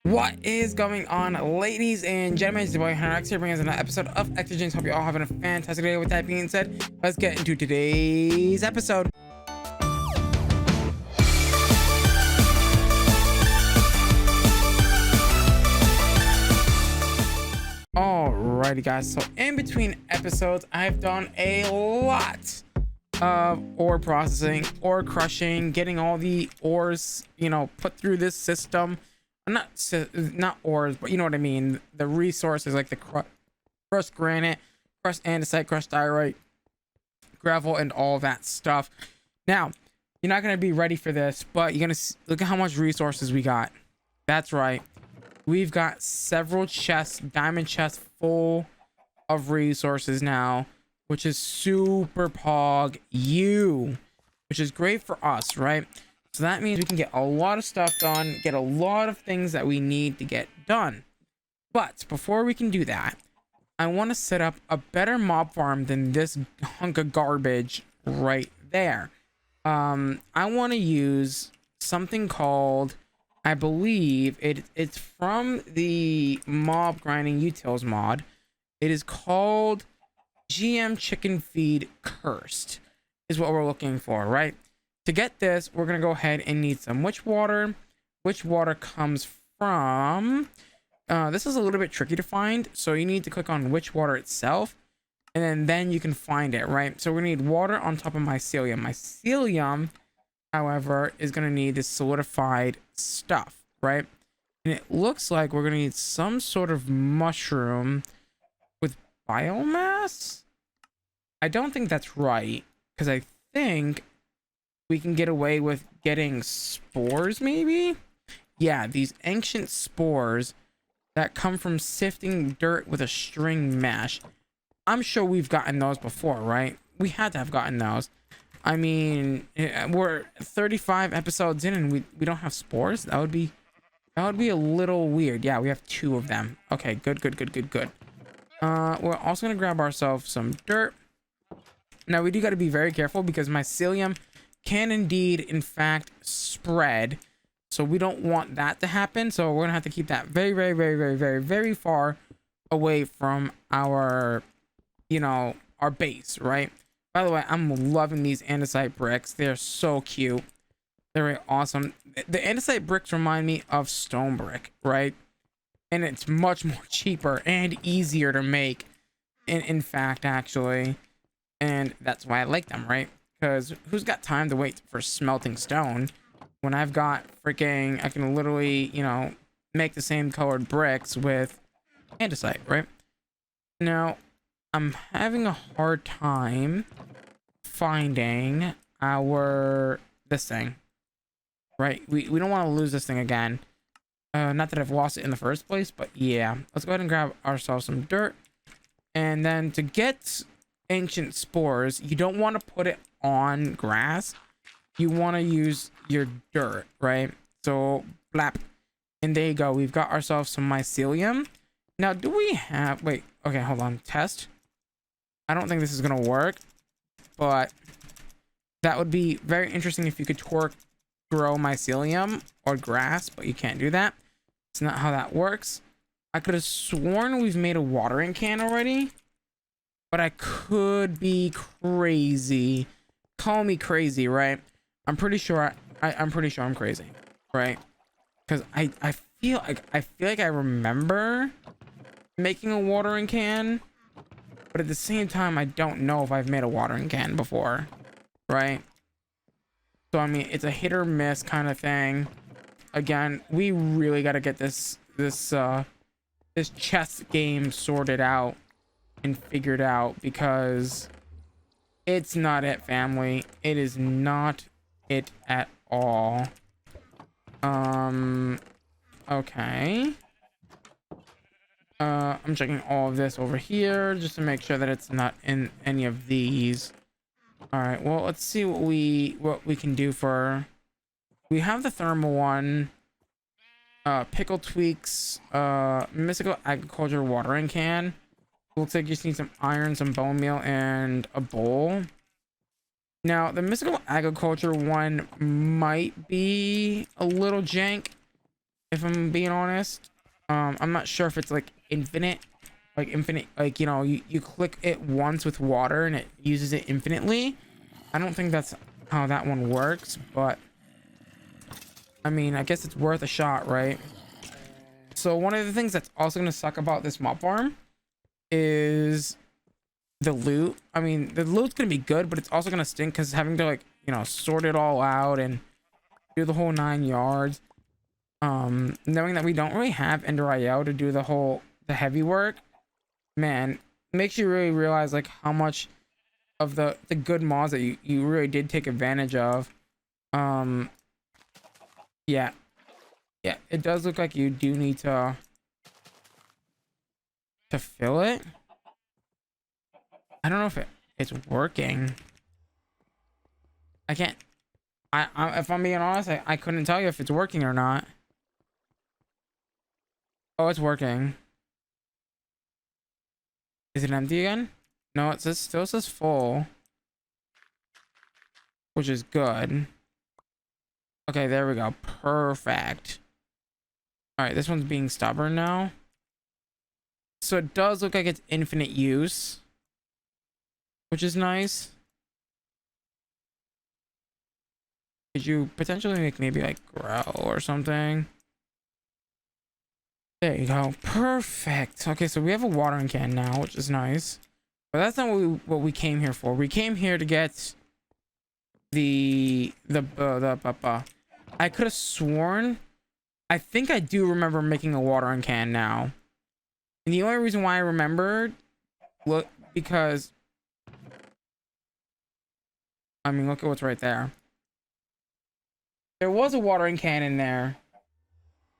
What is going on, ladies and gentlemen? It's your boy Hunterx here, bringing us another episode of Exigence. Hope you're all having a fantastic day. With that being said, let's get into today's episode. Alrighty, guys. So in between episodes, I've done a lot of ore processing, ore crushing, getting all the ores, put through this system. Not ores, but you know what I mean. The resources like the crushed granite, crushed andesite, crushed diorite, gravel, and all that stuff. Now, you're not gonna be ready for this, but you're gonna look at how much resources we got. That's right, we've got several chests, diamond chests full of resources now, which is super pog you, which is great for us, right? So that means we can get a lot of stuff done, get a lot of things that we need to get done. But before we can do that, I want to set up a better mob farm than this hunk of garbage right there. I want to use something called, I believe it's from the mob grinding utils mod. It is called GM Chicken Feed Cursed is what we're looking for, right? To get this, we're going to go ahead and need some witch water. Witch water comes from... this is a little bit tricky to find, so you need to click on witch water itself, and then you can find it, right? So we're going to need water on top of mycelium. Mycelium, however, is going to need this solidified stuff, right? And it looks like we're going to need some sort of mushroom with biomass? I don't think that's right, because I think we can get away with getting spores, maybe? Yeah, these ancient spores that come from sifting dirt with a string mesh. I'm sure we've gotten those before, right? We had to have gotten those. I mean, we're 35 episodes in and we don't have spores. That would be a little weird. Yeah, we have 2 of them. Okay, good. We're also gonna grab ourselves some dirt. Now we do got to be very careful because mycelium can indeed in fact spread, so we don't want that to happen. So we're gonna have to keep that very far away from our our base, right? By the way, I'm loving these andesite bricks. They're so cute. They're very awesome. The andesite bricks remind me of stone brick, right? And it's much more cheaper and easier to make in fact, actually, and that's why I like them, right? Because who's got time to wait for smelting stone when I've got freaking, I can literally, make the same colored bricks with andesite, right? Now, I'm having a hard time finding this thing, right? We don't want to lose this thing again. Not that I've lost it in the first place, but yeah. Let's go ahead and grab ourselves some dirt. And then to get ancient spores, you don't want to put it on grass. You want to use your dirt, right? So blap, and there you go. We've got ourselves some mycelium. Now, do we have... wait, okay, hold on. Test. I don't think this is gonna work, but that would be very interesting if you could grow mycelium or grass, but you can't do that. It's not how that works. I could have sworn we've made a watering can already, but I could be crazy. Call me crazy, right? I'm pretty sure I'm pretty sure I'm crazy, right? Because I feel like I remember making a watering can, but at the same time I don't know if I've made a watering can before, right? So I mean, it's a hit or miss kind of thing. Again, we really got to get this chess game sorted out and figured out, because it's not it, family. It is not it at all. Okay. I'm checking all of this over here just to make sure that it's not in any of these. All right, well, let's see what we can do for... we have the thermal one, pickle tweaks, mystical agriculture watering can. Looks like you just need some iron, some bone meal, and a bowl. Now, the mystical agriculture one might be a little jank, if I'm being honest. I'm not sure if it's like infinite, like, you know, you click it once with water and it uses it infinitely. I don't think that's how that one works, but I mean, I guess it's worth a shot, right? So one of the things that's also going to suck about this mob farm is the loot. I mean, the loot's going to be good, but it's also going to stink because having to, like, you know, sort it all out and do the whole 9 yards. Knowing that we don't really have Ender IO to do the heavy work, man, makes you really realize like how much of the good mods that you really did take advantage of. Um, yeah, yeah, it does look like you do need to fill it. I don't know if it's working. I can't. If I'm being honest, I couldn't tell you if it's working or not. Oh, it's working. Is it empty again? No, it still says full, which is good. Okay, there we go. Perfect. All right, this one's being stubborn now. So it does look like it's infinite use, which is nice. Could you potentially make maybe like grow or something? There you go. Perfect. Okay, so we have a watering can now, which is nice. But that's not what we came here for. We came here to get the I could have sworn, I think I do remember making a watering can now. And the only reason why I remembered, look, because I mean, look at what's right there. There was a watering can in there.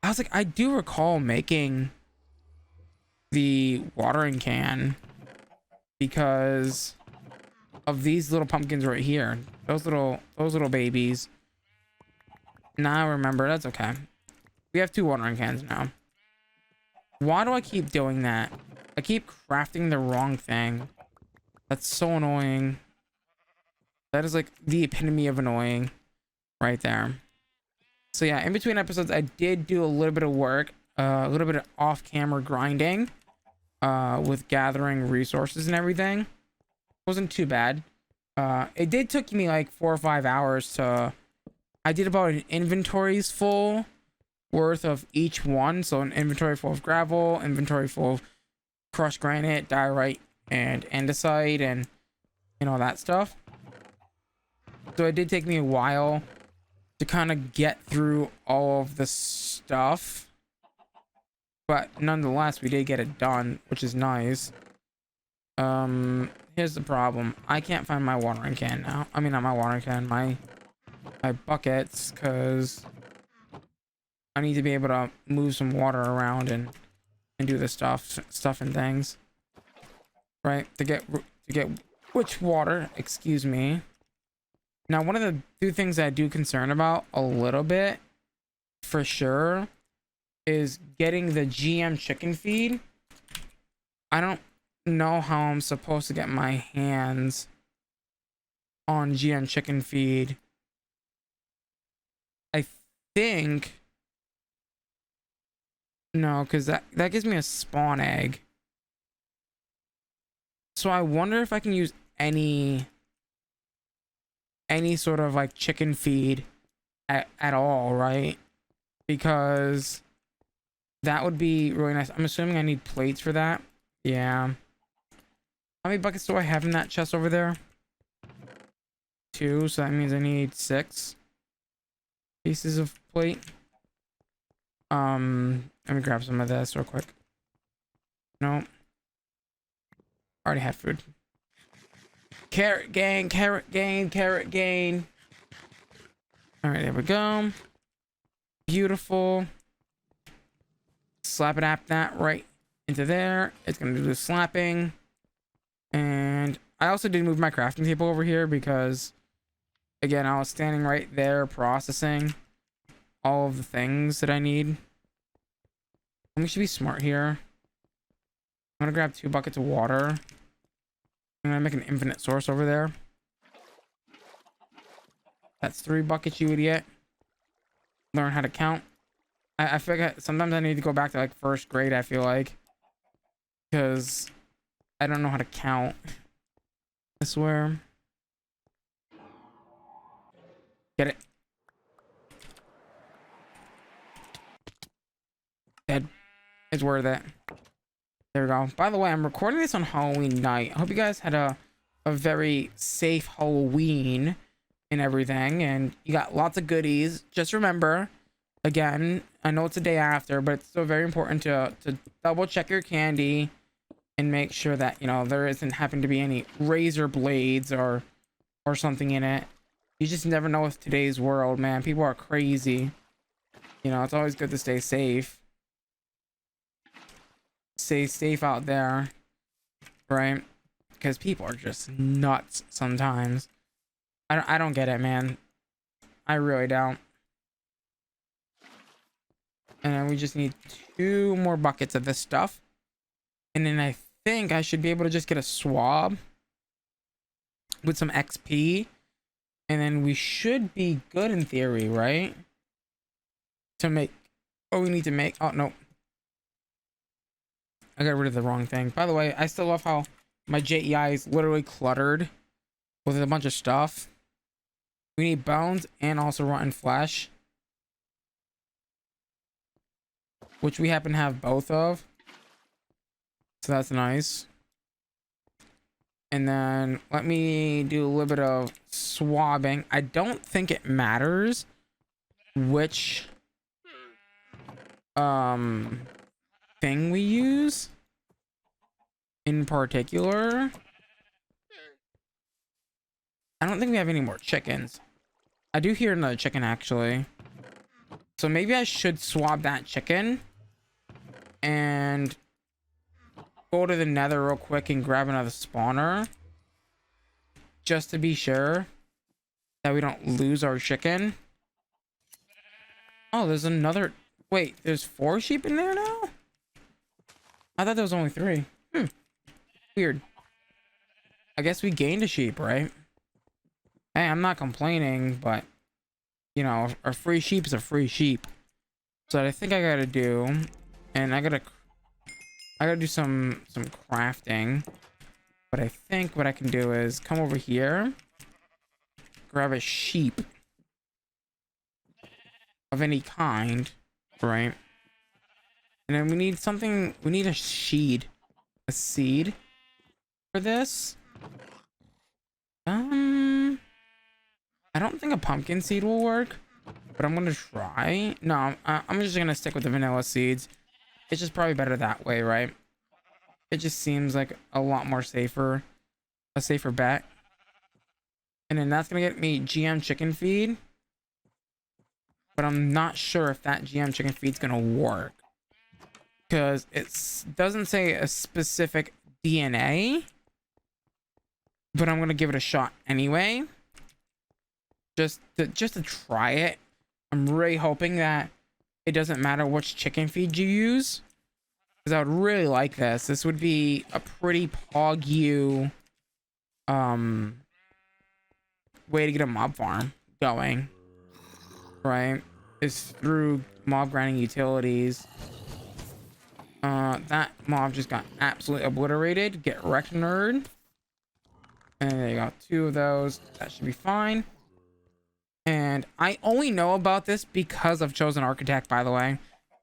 I was like, I do recall making the watering can because of these little pumpkins right here. Those little babies. Now I remember. That's okay. We have 2 watering cans now. Why do I keep doing that? I keep crafting the wrong thing. That's so annoying. That is like the epitome of annoying right there. So yeah, in between episodes, I did do a little bit of work, a little bit of off-camera grinding, with gathering resources and everything. Wasn't too bad. It did took me like 4 or 5 hours to. I did about an inventory's full worth of each one. So an inventory full of gravel, inventory full of crushed granite, diorite, and andesite, and that stuff. So it did take me a while to kind of get through all of the stuff, but nonetheless we did get it done, which is nice. Here's the problem. I can't find my watering can now. I mean, not my watering can, my buckets, because I need to be able to move some water around and do the stuff and things, right? To get which water, excuse me. Now, one of the 2 things that I do concern about a little bit, for sure, is getting the GM chicken feed. I don't know how I'm supposed to get my hands on GM chicken feed. I think no, because that gives me a spawn egg. So I wonder if I can use any sort of like chicken feed at all, right? Because that would be really nice. I'm assuming I need plates for that. Yeah. How many buckets do I have in that chest over there? 2, so that means I need 6 pieces of plate. Let me grab some of this real quick. No. Already had food. Carrot gain, carrot gain, carrot gain. Alright, there we go. Beautiful. Slap it at that right into there. It's gonna do the slapping. And I also did move my crafting table over here because, again, I was standing right there processing all of the things that I need. And we should be smart here. I'm gonna grab 2 buckets of water. I'm gonna make an infinite source over there. That's 3 buckets, you idiot. Learn how to count. I feel like sometimes I need to go back to like first grade, I feel like, because I don't know how to count. I swear. Get it. Dead. It's worth it. There we go. By the way, I'm recording this on Halloween night. I hope you guys had a very safe Halloween and everything, and you got lots of goodies. Just remember, again, I know it's the day after, but it's still very important to double check your candy and make sure that, you know, there isn't happen to be any razor blades or something in it. You just never know with today's world, man. People are crazy. You know, it's always good to stay safe. Stay safe out there, right? Because people are just nuts sometimes. I don't get it, man. I really don't. And then we just need 2 more buckets of this stuff. And then I think I should be able to just get a swab with some XP. And then we should be good in theory, right? To make... Oh, we need to make... Oh, no. I got rid of the wrong thing. By the way, I still love how my JEI is literally cluttered with a bunch of stuff. We need bones and also rotten flesh, which we happen to have both of. So that's nice. And then let me do a little bit of swabbing. I don't think it matters which thing we use in particular. I don't think we have any more chickens. I do hear another chicken actually, so maybe I should swab that chicken and go to the nether real quick and grab another spawner just to be sure that we don't lose our chicken. Oh, there's another... Wait, there's 4 sheep in there now? I thought there was only 3. Weird. I guess we gained a sheep, right? Hey, I'm not complaining, but you know, a free sheep is a free sheep. So I think I gotta do, and I gotta do some crafting. But I think what I can do is come over here, grab a sheep of any kind, right? And then we need something. We need a seed for this. I don't think a pumpkin seed will work, but I'm gonna try. No, I'm just gonna stick with the vanilla seeds. It's just probably better that way, right? It just seems like a lot more safer, a safer bet. And then that's gonna get me GM chicken feed, but I'm not sure if that GM chicken feed's gonna work because it doesn't say a specific DNA, but I'm gonna give it a shot anyway. Just to try it. I'm really hoping that it doesn't matter which chicken feed you use, because I would really like this. This would be a pretty pog way to get a mob farm going, right? Is through mob grinding utilities. That mob just got absolutely obliterated. Get wrecked, nerd. And there you go, 2 of those. That should be fine. And I only know about this because of Chosen Architect, by the way.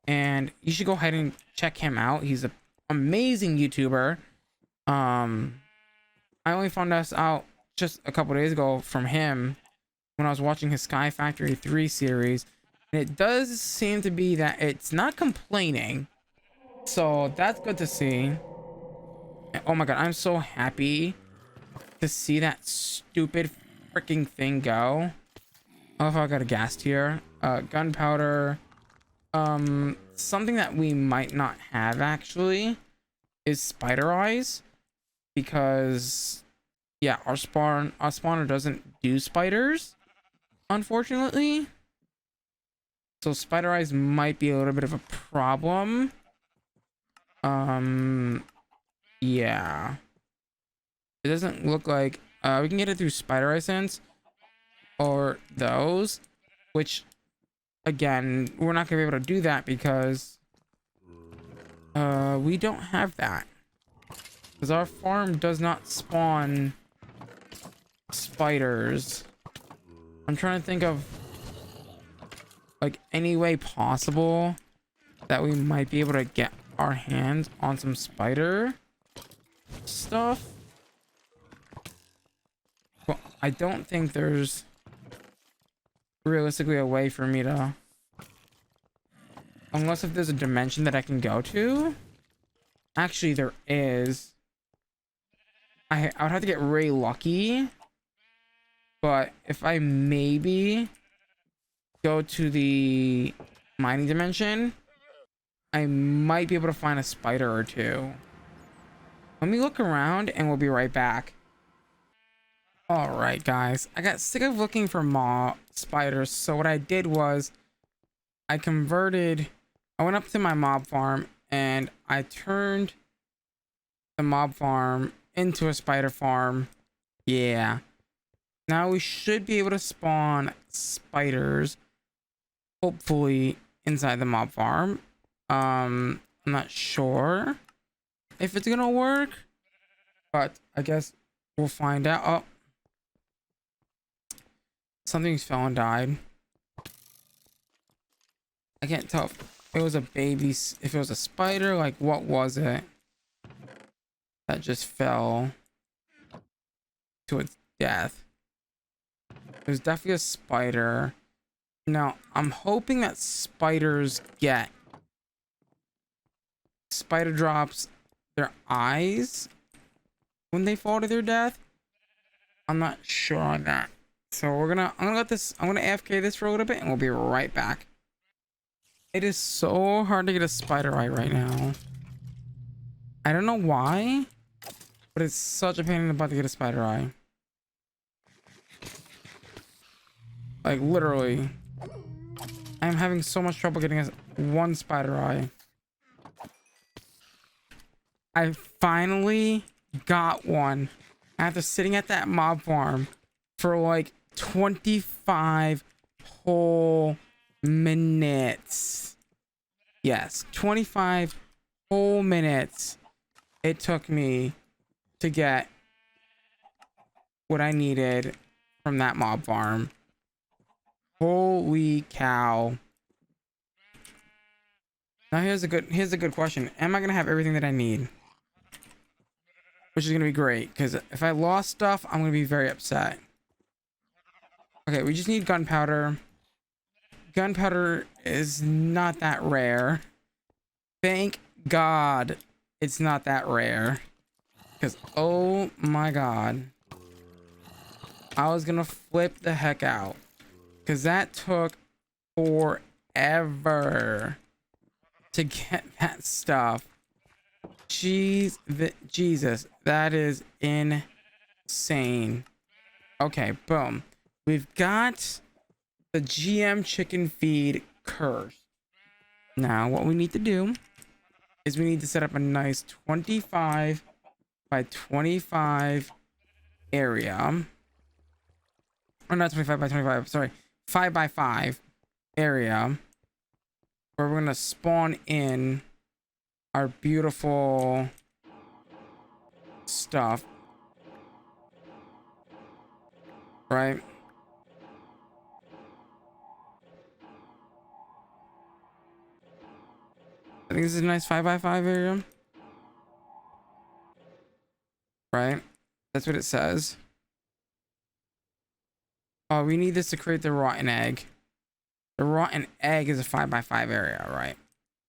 And you should go ahead and check him out. He's an amazing YouTuber. I only found this out just a couple days ago from him when I was watching his Sky Factory 3 series. And it does seem to be that it's not complaining. So that's good to see. And oh my god, I'm so happy to see that stupid freaking thing go. Oh, if I got a gas here. Gunpowder. Something that we might not have actually is spider eyes, because yeah, our spawner doesn't do spiders, unfortunately. So spider eyes might be a little bit of a problem. Yeah. It doesn't look like we can get it through spider eye sense or those, which again, we're not gonna be able to do that because we don't have that. Because our farm does not spawn spiders. I'm trying to think of like any way possible that we might be able to get our hands on some spider stuff. Well, I don't think there's realistically a way for me to, unless if there's a dimension that I can go to. Actually, there is. I would have to get really lucky, but if I maybe go to the mining dimension, I might be able to find a spider or two. Let me look around and we'll be right back. All right, guys, I got sick of looking for mob spiders, so what I did was I went up to my mob farm and I turned the mob farm into a spider farm. Yeah, now we should be able to spawn spiders, hopefully, inside the mob farm. I'm not sure if it's gonna work, but I guess we'll find out. Oh, something's fell and died. I can't tell if it was a baby, if it was a spider. Like, what was it that just fell to its death? It was definitely a spider. Now, I'm hoping that spiders get spider drops their eyes when they fall to their death. I'm not sure on that. So I'm gonna AFK this for a little bit and we'll be right back. It is so hard to get a spider eye right now. I don't know why, but it's such a pain in the butt to get a spider eye. Like, literally, I'm having so much trouble getting one spider eye. I finally got one after sitting at that mob farm for like 25 whole minutes. Yes, 25 whole minutes it took me to get what I needed from that mob farm. Holy cow. Now here's a good question. Am I gonna have everything that I need? Which is gonna be great, because if I lost stuff, I'm gonna be very upset. Okay, we just need gunpowder. Gunpowder is not that rare. Thank God it's not that rare. Because, oh my God, I was gonna flip the heck out. Because that took forever to get that stuff. Jesus, that is insane. Okay, boom. We've got the GM chicken feed curse. Now, what we need to do is we need to set up a nice 25 by 25 area. Or not 25 by 25, sorry. 5 by 5 area. Where we're going to spawn in our beautiful stuff, right? I think this is a nice 5 by 5 area, right? That's what it says. Oh, we need this to create the rotten egg. The rotten egg is a 5 by 5 area, right?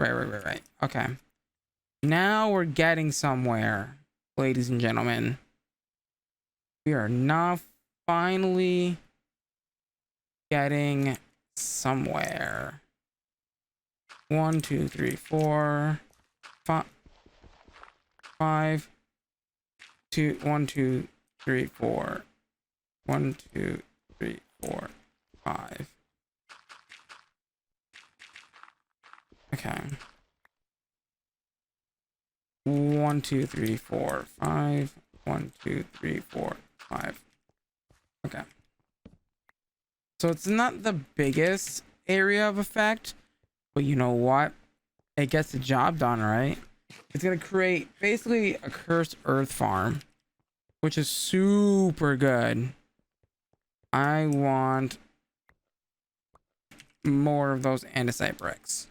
Right. Okay. Now we're getting somewhere, ladies and gentlemen. We are now finally getting somewhere. 1, 2, 3, 4, 5, 2, 1, 2, 3, 4, 1, 2, 3, 4, 5. Okay. 1, 2, 3, 4, 5. 1, 2, 3, 4, 5. Okay. So it's not the biggest area of effect, but you know what? It gets the job done, right? It's gonna create basically a cursed earth farm, which is super good. I want more of those andesite bricks.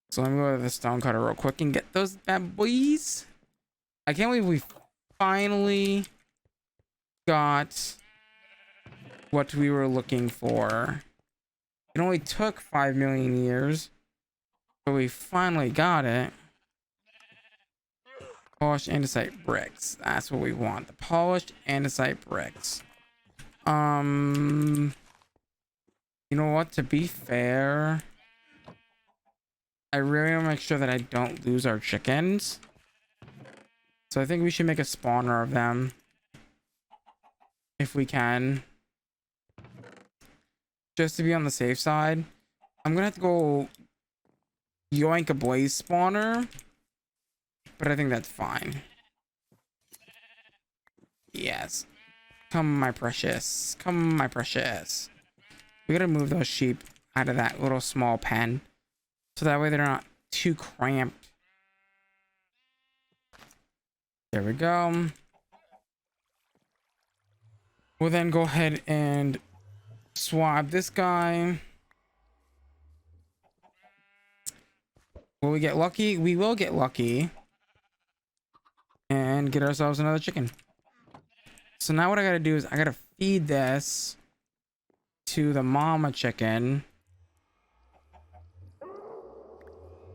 So let me go to the stone cutter real quick and get those bad boys. I can't believe we finally got what we were looking for. It only took 5 million years, but we finally got it. Polished andesite bricks. That's what we want. The polished andesite bricks. You know what? To be fair, I really want to make sure that I don't lose our chickens. So I think we should make a spawner of them. If we can. Just to be on the safe side. I'm gonna have to go yoink a blaze spawner. But I think that's fine. Yes. Come, my precious. Come, my precious. We gotta move those sheep out of that little small pen. So that way they're not too cramped. There we go. We'll then go ahead and swab this guy. Will we get lucky? We will get lucky. And get ourselves another chicken. So now what I gotta do is I gotta feed this to the mama chicken.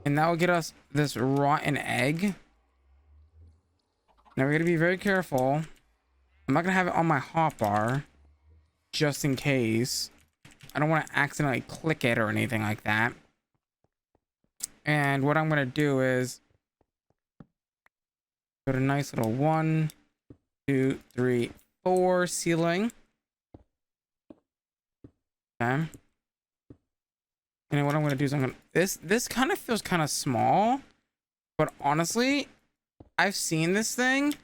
And that will get us this rotten egg. Now we gotta be very careful. I'm not gonna have it on my hotbar. Just in case. I don't want to accidentally click it or anything like that. And what I'm gonna do is put a nice little 1, 2, 3, 4 ceiling. Okay. And then what I'm gonna do is I'm gonna this kind of feels kind of small, but honestly, I've seen this thing.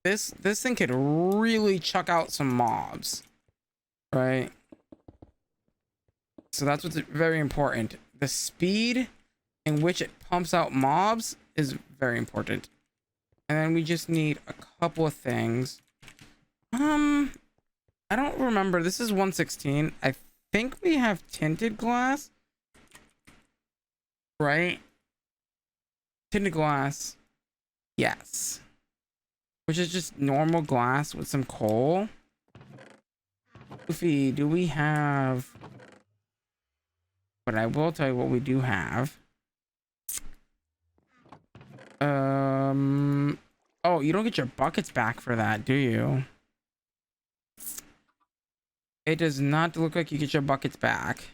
This thing could really chuck out some mobs, right? So that's what's very important. The speed in which it pumps out mobs is very important. And then we just need a couple of things. I don't remember. This is 116. I think we have tinted glass. Right? Tinted glass. Yes. Which is just normal glass with some coal. Goofy, do we have... But I will tell you what we do have. Oh, you don't get your buckets back for that, do you? It does not look like you get your buckets back.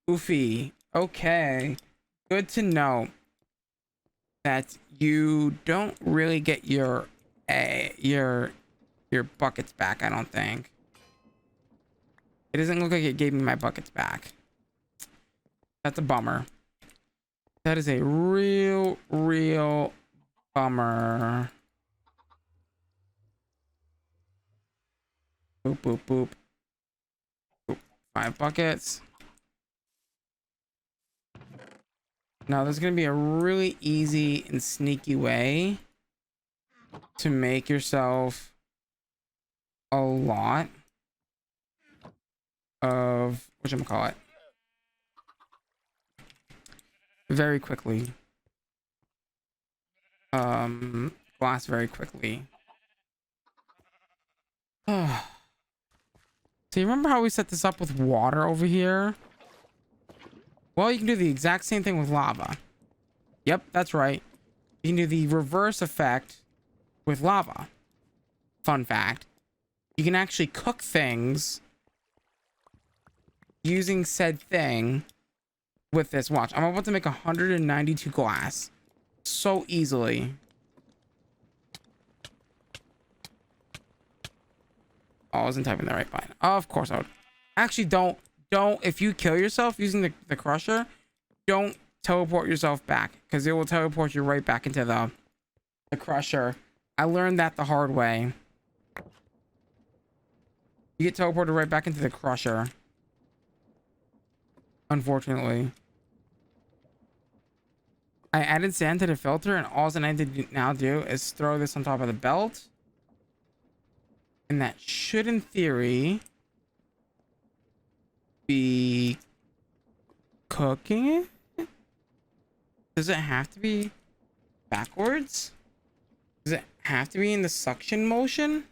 Oofy. Okay. Good to know that you don't really get your buckets back, I don't think. It doesn't look like it gave me my buckets back. That's a bummer. That is a real bummer. Boop, boop, boop. Boop. 5 buckets. Now, there's going to be a really easy and sneaky way to make yourself a lot of, whatchamacallit, very quickly. Glass very quickly. So you remember how we set this up with water over here? Well, you can do the exact same thing with lava. Yep, that's right. You can do the reverse effect with lava. Fun fact. You can actually cook things using said thing with this. Watch, I'm about to make 192 glass so easily. Oh, I wasn't typing the right button. Oh, of course I would. Actually, don't. If you kill yourself using the crusher, don't teleport yourself back, because it will teleport you right back into the crusher. I learned that the hard way. You get teleported right back into the crusher. unfortunately. I added sand to the filter, and all I need to now do is throw this on top of the belt. And that should, in theory, be cooking it? Does it have to be backwards? Does it have to be in the suction motion?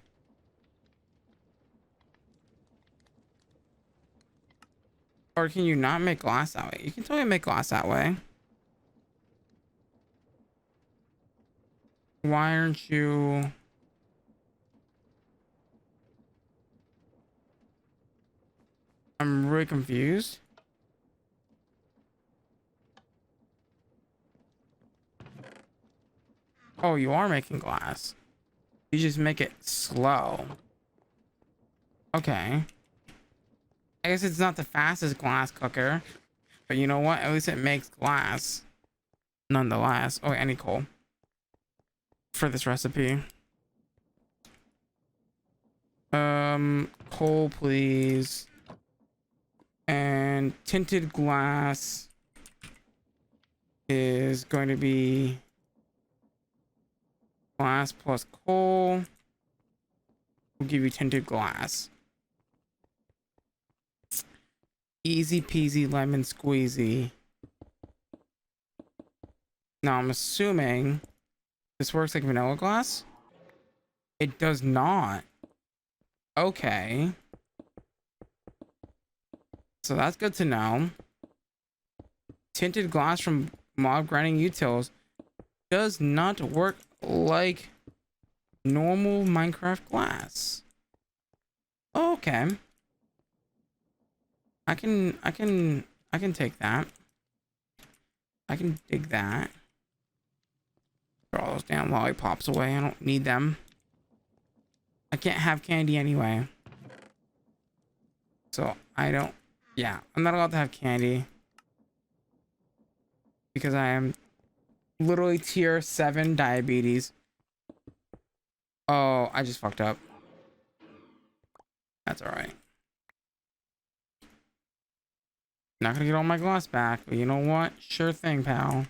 Or can you not make glass that way? You can totally make glass that way. Why aren't you... I'm really confused. Oh, you are making glass. You just make it slow. Okay. I guess it's not the fastest glass cooker, but you know what? At least it makes glass. Nonetheless. Oh, I need coal for this recipe. Coal, please. And tinted glass is going to be glass plus coal. We'll give you tinted glass. Easy peasy lemon squeezy. Now I'm assuming this works like vanilla glass. It does not. Okay. So that's good to know. Tinted glass from mob grinding utils does not work like normal Minecraft glass. Okay. I can take that. I can dig that. Throw all those damn lollipops away. I don't need them. I can't have candy anyway. So I don't... Yeah, I'm not allowed to have candy. Because I am literally tier 7 diabetes. Oh, I just fucked up. That's alright. Not gonna get all my glass back, but you know what? Sure thing, pal.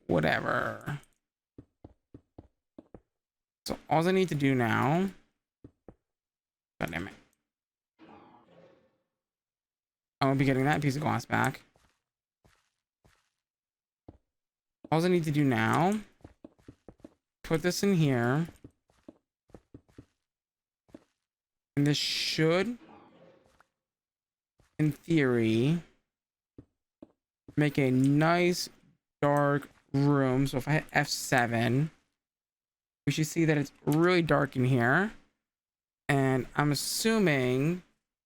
Whatever. So all I need to do now... God damn it. I won't be getting that piece of glass back. All I need to do now... Put this in here. And this should... in theory... make a nice dark room. So if I hit F7... we should see that it's really dark in here. And I'm assuming...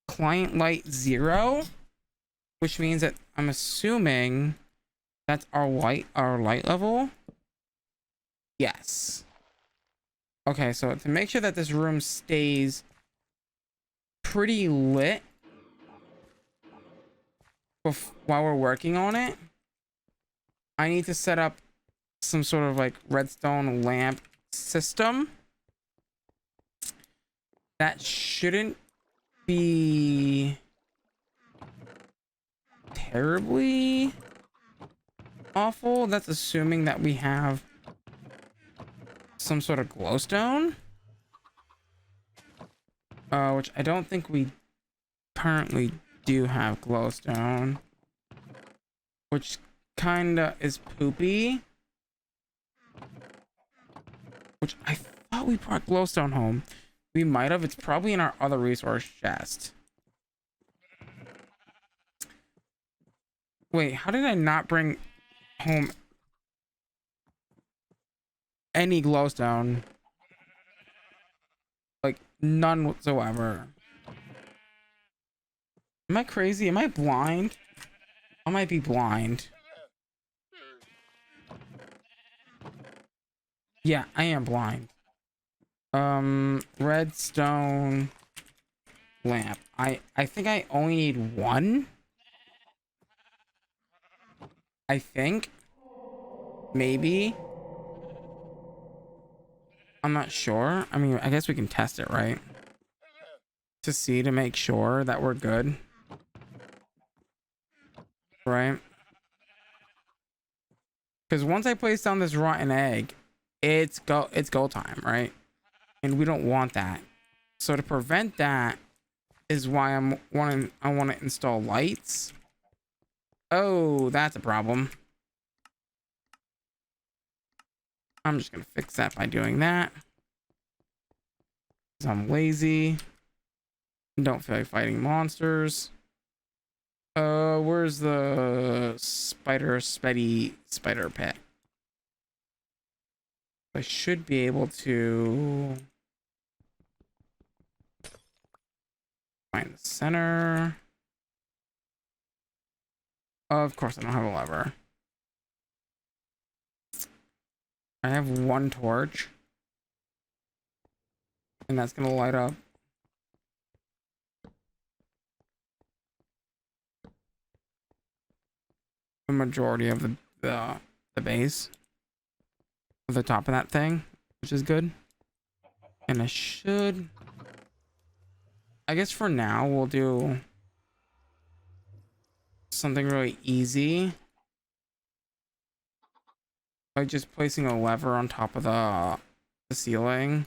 client light 0... which means that I'm assuming... that's our light level. Yes. Okay, so to make sure that this room stays pretty lit while we're working on it, I need to set up some sort of like redstone lamp system. That shouldn't be terribly awful. That's assuming that we have some sort of glowstone, which I don't think we currently do have glowstone, which kinda is poopy, which I thought we brought glowstone home. We might have. It's probably in our other resource chest. Wait, how did I not bring home any glowstone? Like none whatsoever. Am I crazy? Am I blind? I might be blind. Yeah, I am blind. Redstone lamp. I think I only need one. I think. Maybe. I'm not sure. I mean, I guess we can test it, right? To see, to make sure that we're good. right? Because once I place down this rotten egg, it's go time, right? And we don't want that. So to prevent that is why I want to install lights. Oh, that's a problem. I'm just gonna fix that by doing that. Because I'm lazy. Don't feel like fighting monsters. Where's the spider pet? I should be able to find the center. Of course, I don't have a lever. I have one torch, and that's gonna light up the majority of the base, the top of that thing, which is good. And I guess for now we'll do something really easy, like just placing a lever on top of the ceiling.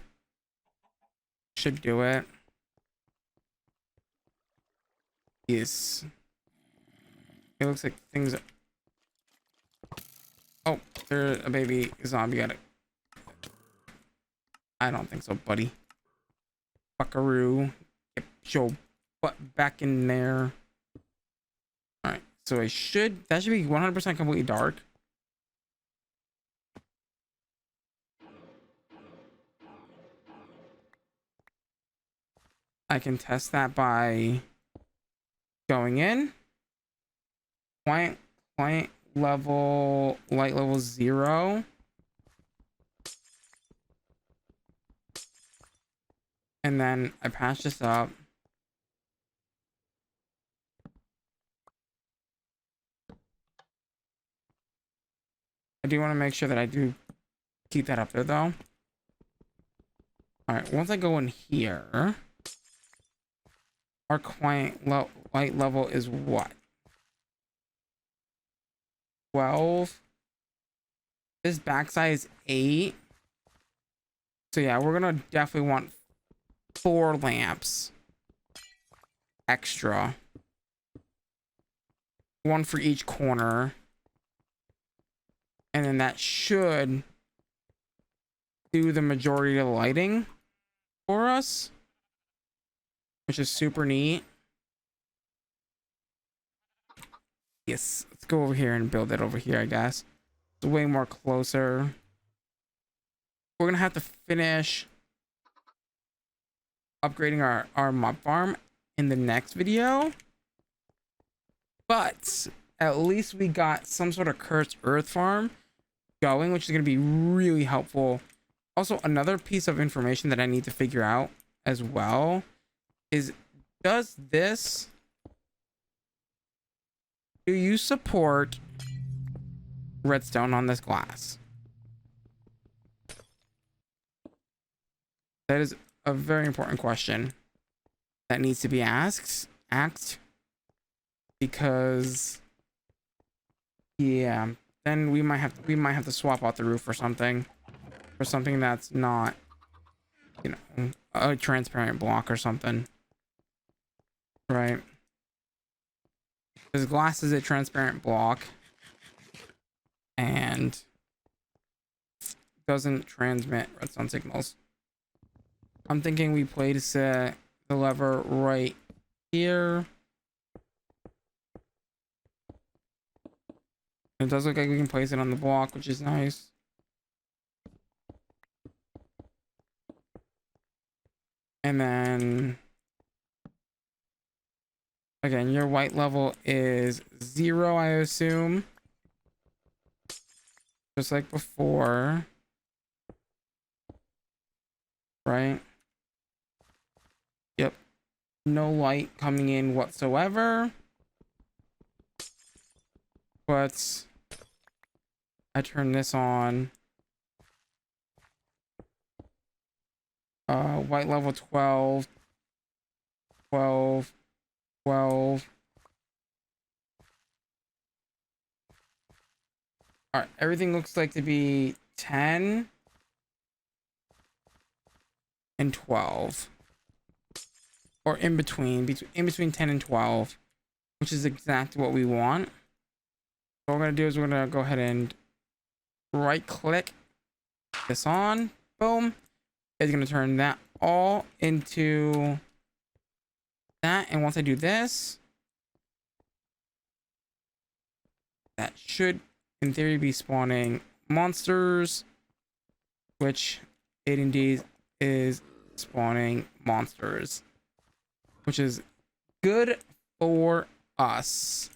Should do it. Yes. It looks like things. Oh, there's a baby zombie at it. I don't think so, buddy. Buckaroo. Get your butt back in there. Alright, so that should be 100% completely dark. I can test that by going in. Client level, light level 0. And then I patch this up. I do want to make sure that I do keep that up there though. All right, once I go in here, our client light level is what? 12. This backside is 8. So yeah, we're gonna definitely want 4 lamps extra. 1 for each corner. And then that should do the majority of the lighting for us, which is super neat. Yes, let's go over here and build it over here, I guess. It's way more closer. We're gonna have to finish upgrading our mob farm in the next video, but at least we got some sort of cursed earth farm going, which is going to be really helpful. Also, another piece of information that I need to figure out as well is, do you support redstone on this glass? That is a very important question that needs to be asked, because yeah, then we might have to swap out the roof for something that's not, you know, a transparent block or something, right? Because glass is a transparent block and doesn't transmit redstone signals. I'm thinking we place the lever right here. It does look like we can place it on the block, which is nice. And then again, your white level is 0, I assume. Just like before. Right? Yep. No light coming in whatsoever. But I turn this on. White level 12. 12. All right, everything looks like to be 10 and 12, or in between 10 and 12, which is exactly what we want. So what we're gonna do is we're gonna go ahead and right click this on. Boom. It's gonna turn that all into that, and once I do this, that should in theory be spawning monsters, which it indeed is spawning monsters, which is good for us.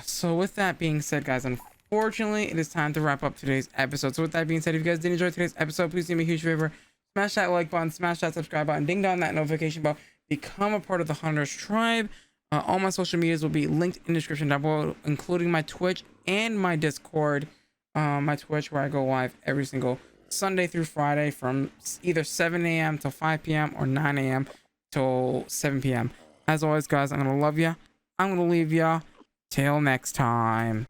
So with that being said, guys, unfortunately it is time to wrap up today's episode. So with that being said, if you guys did enjoy today's episode, please do me a huge favor, smash that like button, smash that subscribe button, ding dong that notification bell, become a part of the Hunterx tribe. All my social medias will be linked in the description down below, including my Twitch and my Discord. My Twitch, where I go live every single Sunday through Friday from either 7 a.m. till 5 p.m. or 9 a.m. till 7 p.m. As always, guys, I'm gonna love ya. I'm gonna leave ya. Till next time.